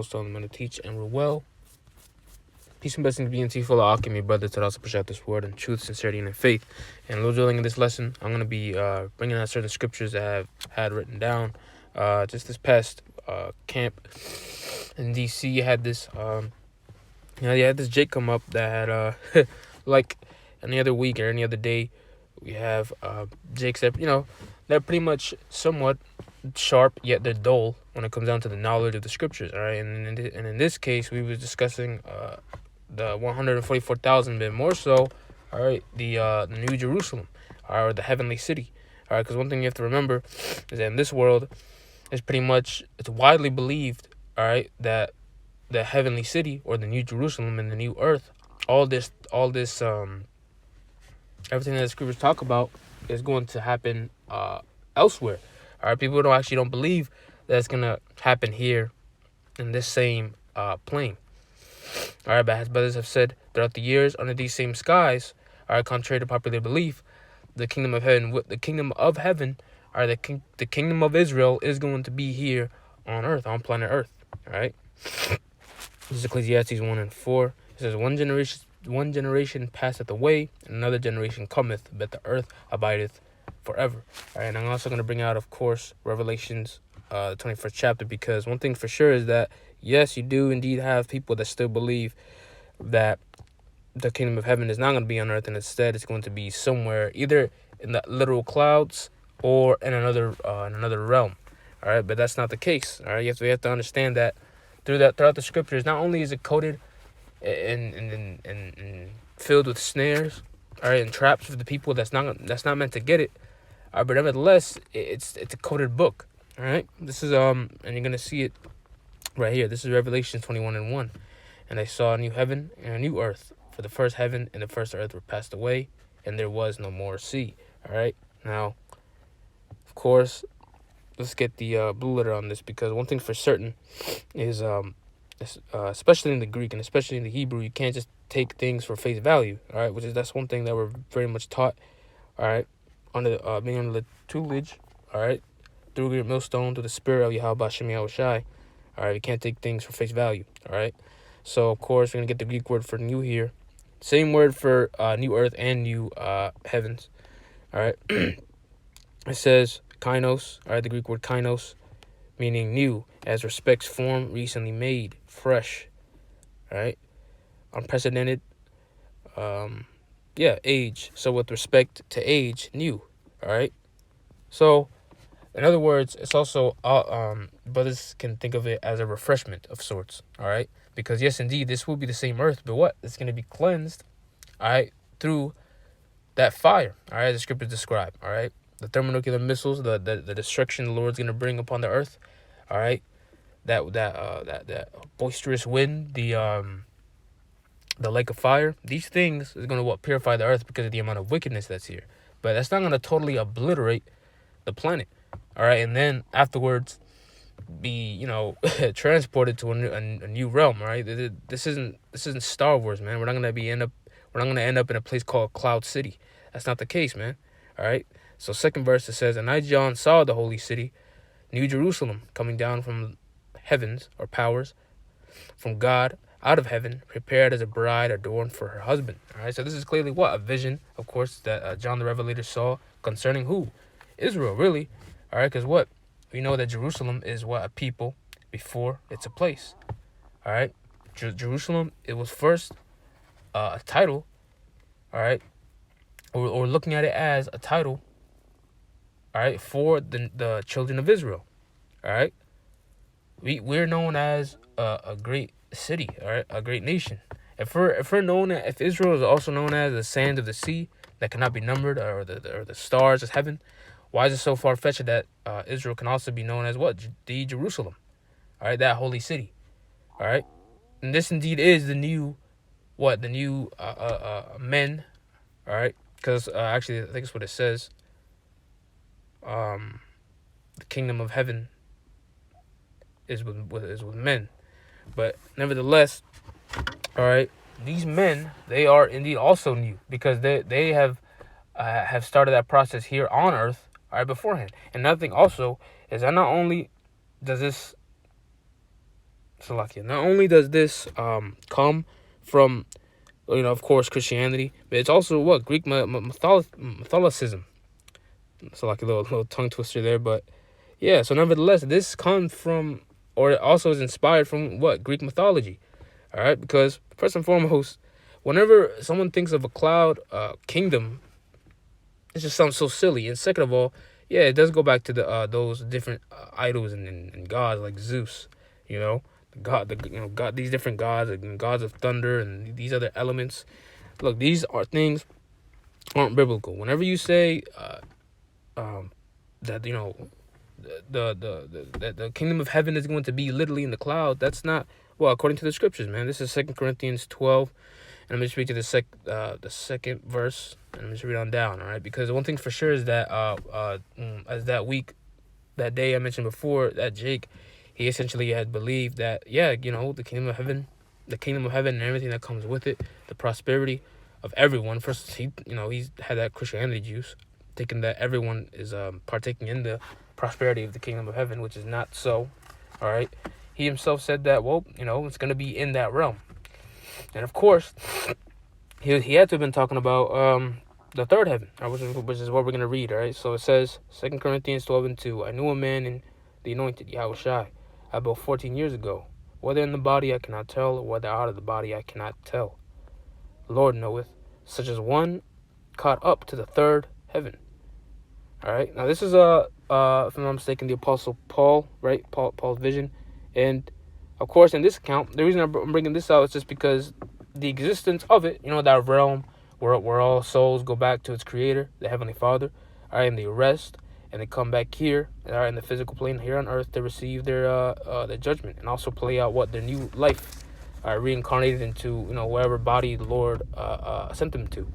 So I'm going to teach and rule well. Peace and blessings be unto you, full of alchemy, brother, to also push out this word in truth, sincerity, and in faith. And a little drilling in this lesson, I'm going to be bringing out certain scriptures that I have had written down. Just this past camp in DC, you had this, you had this Jake come up that had, like any other week or any other day, we have Jakes that, they're pretty much somewhat sharp, yet they're dull when it comes down to the knowledge of the scriptures, all right? And in this case, we were discussing the 144,000, but more so, all right, the New Jerusalem, or the heavenly city, all right? Because one thing you have to remember is that in this world, it's widely believed, all right, that the heavenly city or the New Jerusalem and the new earth, all this, everything that the scriptures talk about is going to happen elsewhere. All right, people don't believe that it's gonna happen here in this same plane. All right, but as brothers have said throughout the years, under these same skies, all right, contrary to popular belief, the kingdom of heaven, or the kingdom of Israel is going to be here on earth, on planet Earth. All right. This is Ecclesiastes 1:4. It says, one generation passeth away, and another generation cometh, but the earth abideth forever. All right, and I'm also going to bring out, of course, Revelations, the 21st chapter, because one thing for sure is that, yes, you do indeed have people that still believe that the kingdom of heaven is not going to be on earth, and instead it's going to be somewhere, either in the literal clouds or in another realm. All right, but that's not the case. All right, we have to understand that throughout the scriptures, not only is it coded and filled with snares, all right, and traps for the people that's not meant to get it, but nevertheless, it's a coded book. All right, this is and you're gonna see it right here. This is Revelation 21:1, and I saw a new heaven and a new earth, for the first heaven and the first earth were passed away, and there was no more sea. All right, now, of course, let's get the blue letter on this, because one thing for certain is especially in the Greek and especially in the Hebrew, you can't just take things for face value. All right, that's one thing that we're very much taught. All right, being under the tutelage. All right, through your millstone, through the spirit of Yahweh Bashem Yahushai. All right, we can't take things for face value. All right, so of course we're gonna get the Greek word for new here. Same word for new earth and new heavens. All right, it says kainos. All right, the Greek word kainos, meaning new, as respects form, recently made, fresh. All right, unprecedented. Age. So with respect to age, new. All right. So, in other words, it's also brothers can think of it as a refreshment of sorts. All right, because yes, indeed, this will be the same earth, but what? It's going to be cleansed. All right, through that fire. All right, the scriptures describe. All right, the thermonuclear missiles, the destruction the Lord's going to bring upon the earth. All right, that boisterous wind, the lake of fire. These things is going to purify the earth because of the amount of wickedness that's here. But that's not going to totally obliterate the planet. All right, and then afterwards be transported to a new realm. All right, this isn't Star Wars, man. We're not going to end up in a place called Cloud City. That's not the case, man. All right. So second verse, it says, and I, John, saw the holy city, New Jerusalem, coming down from heavens, or powers, from God, out of heaven, prepared as a bride adorned for her husband. All right, so this is clearly a vision, of course, that John the Revelator saw concerning who? Israel, really. All right, because we know that Jerusalem is a people before it's a place. All right, Jerusalem, it was first a title. All right, or looking at it as a title. All right, for the children of Israel. All right, we're known as a great city, all right, a great nation. If Israel is also known as the sand of the sea that cannot be numbered, or the stars of heaven, why is it so far fetched that Israel can also be known as the Jerusalem, all right, that holy city, all right, and this indeed is the new men, all right, because actually I think it's what it says. The kingdom of heaven is with men. But nevertheless, all right, these men, they are indeed also new, because they have started that process here on earth, all right, beforehand. And another thing also is that not only does this Salakia. Not only does this come from, of course, Christianity, but it's also what Greek Catholicism. So like a little tongue twister there, but yeah. So nevertheless, this comes from, or it also is inspired from what Greek mythology. All right, because first and foremost, whenever someone thinks of a cloud kingdom, it just sounds so silly. And second of all, yeah, it does go back to the those different idols and gods like Zeus, you know, God, these different gods and gods of thunder and these other elements. Look, these are things aren't biblical. Whenever you say that the kingdom of heaven is going to be literally in the cloud, that's not well according to the scriptures, man. This is 2 Corinthians 12. And I'm just read to the second verse, and I'm just read on down, all right? Because one thing for sure is that as that day I mentioned before, that Jake, he essentially had believed that the kingdom of heaven, and everything that comes with it, the prosperity of everyone. First, he's had that Christianity juice, thinking that everyone is partaking in the prosperity of the kingdom of heaven, which is not so. All right, he himself said that it's going to be in that realm. And of course, he had to have been talking about the third heaven, which is what we're going to read, all right? So it says, 2 Corinthians 12:2, I knew a man in the anointed, Yahushai, about 14 years ago. Whether in the body I cannot tell, or whether out of the body I cannot tell. The Lord knoweth, such as one caught up to the third heaven. All right? Now this is, if I'm not mistaken, the Apostle Paul, right? Paul's vision. And of course, in this account, the reason I'm bringing this out is just because the existence of it, that realm where all souls go back to its creator, the Heavenly Father, all right, and they rest, and they come back here, all right, in the physical plane here on earth to receive their judgment, and also play out their new life, reincarnated into, whatever body the Lord sent them to.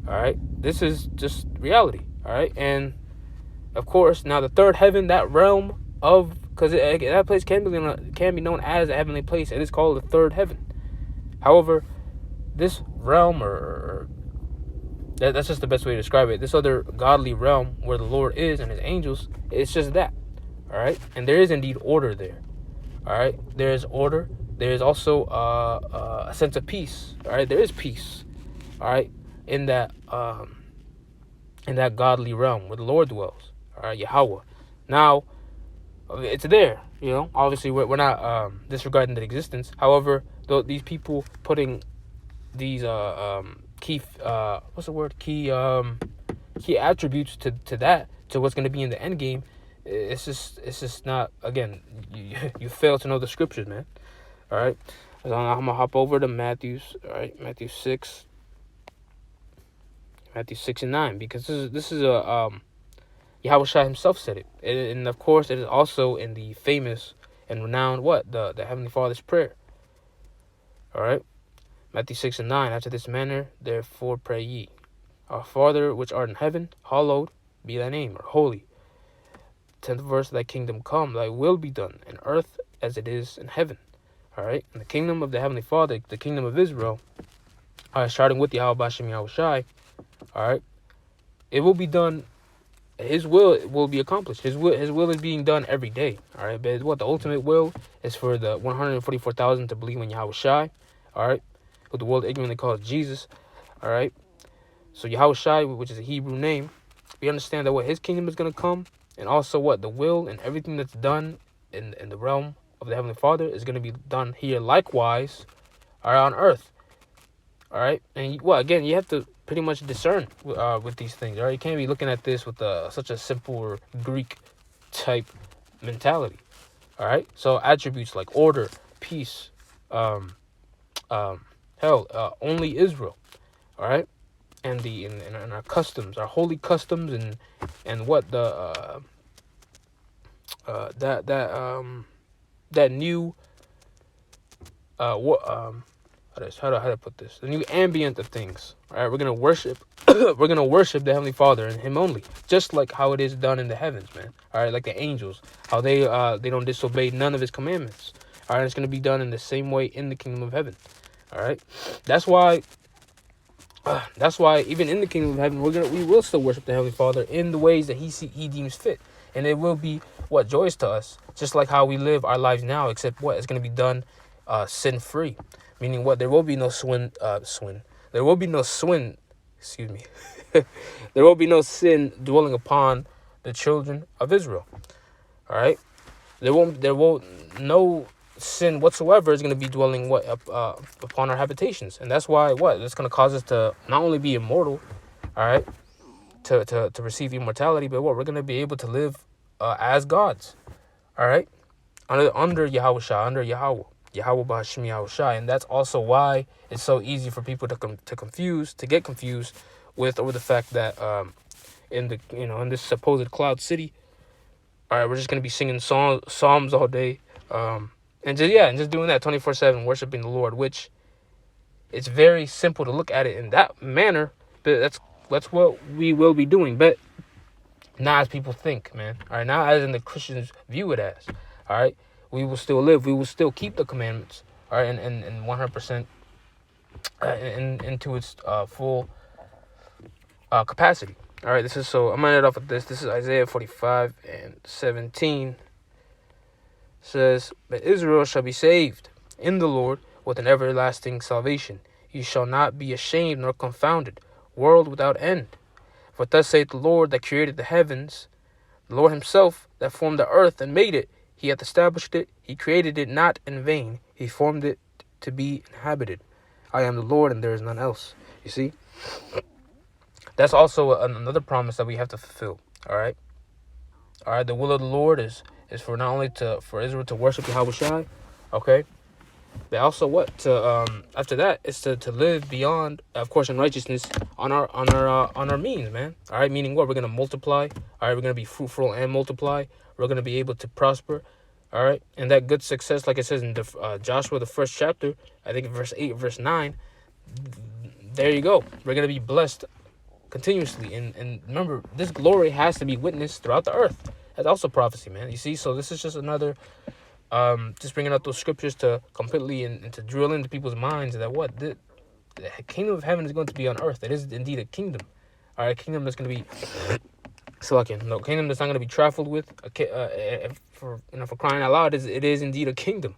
All right, this is just reality. All right, and of course, now the third heaven, that realm of, because that place can be known as a heavenly place. It is called the third heaven. However, this realm, or that's just the best way to describe it. This other godly realm where the Lord is and His angels, it's just that. All right, and there is indeed order there. All right, there is order. There is also a sense of peace. All right, there is peace. All right, in that godly realm where the Lord dwells. All right, Yahweh. Now, it's there, obviously we're not disregarding the existence. However, these people putting these key attributes to what's going to be in the end game, it's just not, again, you fail to know the scriptures, man. All right, so I'm gonna hop over to Matthew's, all right, Matthew 6 and 9, because this is a Yahushua himself said it. And of course, it is also in the famous and renowned, the Heavenly Father's prayer. All right? Matthew 6 and 9, after this manner, therefore pray ye. Our Father, which art in heaven, hallowed be thy name, or holy. 10th verse, thy kingdom come, thy will be done, in earth as it is in heaven. All right? And the kingdom of the Heavenly Father, the kingdom of Israel, starting with Yahweh Bashem Yahushai, all right? It will be done. His will be accomplished. His will is being done every day. All right, but the ultimate will is for the 144,000 to believe in Yahushai. All right, who the world ignorantly calls Jesus. All right, so Yahushai, which is a Hebrew name, we understand that His kingdom is going to come, and also the will and everything that's done in the realm of the Heavenly Father is going to be done here likewise, on earth. All right, and again, you have to pretty much discern with these things. All right, you can't be looking at this with such a simple or Greek type mentality. All right, so attributes like order, peace, only Israel. All right, and and our customs, our holy customs, and what the that new how do I put this? The new ambient of things. All right, we're gonna worship. We're gonna worship the Heavenly Father and Him only, just like how it is done in the heavens, man. All right, like the angels, how they don't disobey none of His commandments. All right, it's gonna be done in the same way in the kingdom of heaven. All right, that's why even in the kingdom of heaven, we will still worship the Heavenly Father in the ways that He deems fit. And it will be what joyous to us, just like how we live our lives now, except what it's going to be done sin free, meaning what there will be no there will be no excuse me, there will be no sin dwelling upon the children of Israel. All right, there won't no sin whatsoever is going to be dwelling upon our habitations, and that's why it's going to cause us to not only be immortal, all right, to receive immortality, but we're going to be able to live as gods, all right, under Yahushua, under Yahweh B'Hashem Yahushua. And that's also why it's so easy for people to get confused with over the fact that in this supposed cloud city, all right, we're just going to be singing psalms all day, and just doing that 24/7, worshiping the Lord, which it's very simple to look at it in that manner, but that's what we will be doing. But not as people think, man. All right, not as in the Christians view it as. All right, we will still live. We will still keep the commandments. All right, and 100% into its full capacity. All right, I'm gonna end off with this. This is Isaiah 45:17. Says, "But Israel shall be saved in the Lord with an everlasting salvation. You shall not be ashamed nor confounded, world without end. For thus saith the Lord that created the heavens, the Lord himself that formed the earth and made it. He hath established it. He created it not in vain. He formed it to be inhabited. I am the Lord, and there is none else." You see? That's also another promise that we have to fulfill. All right? All right, the will of the Lord is for not only for Israel to worship Yahweh Shai, okay? But also after that is to live beyond, of course, in righteousness on our means, man. All right, meaning what? We're gonna multiply. All right, we're gonna be fruitful and multiply. We're gonna be able to prosper. All right, and that good success, like it says in the Joshua, the first chapter, I think verse 8, verse 9. There you go. We're gonna be blessed continuously, and remember, this glory has to be witnessed throughout the earth. That's also prophecy, man. You see, so this is just another. Just bringing up those scriptures to completely and to drill into people's minds that the kingdom of heaven is going to be on earth. It is indeed a kingdom. All right, a kingdom that's going to be kingdom that's not going to be trifled with. For crying out loud, it is indeed a kingdom.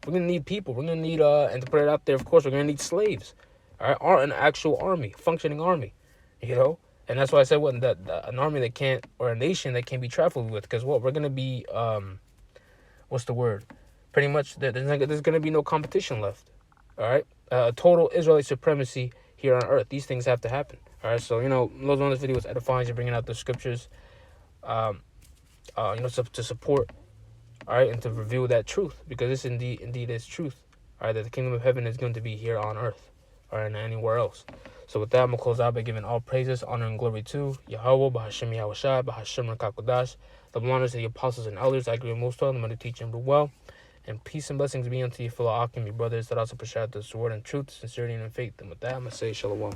We're going to need people. We're going to need and to put it out there, of course, we're going to need slaves. All right, or an actual army, functioning army. You know, and that's why I said an army that can't, or a nation that can't be trifled with, because we're going to be what's the word? Pretty much, there's going to be no competition left. All right? Total Israelite supremacy here on earth. These things have to happen. All right? So, those on this video is edifying. You're bringing out the scriptures, to support, all right, and to reveal that truth, because this indeed is truth. All right? That the kingdom of heaven is going to be here on earth, or anywhere else. So with that, I'm going to close out by giving all praises, honor, and glory to Yahweh, B'Hashem Yahushua, B'Hashem Rakakodash, the honors to the apostles and elders. I agree with most of them, to teach and do well. And peace and blessings be unto you, fellow Akim, your brothers that also push out the sword and truth, sincerity, and faith. And with that, I'm going to say shalom.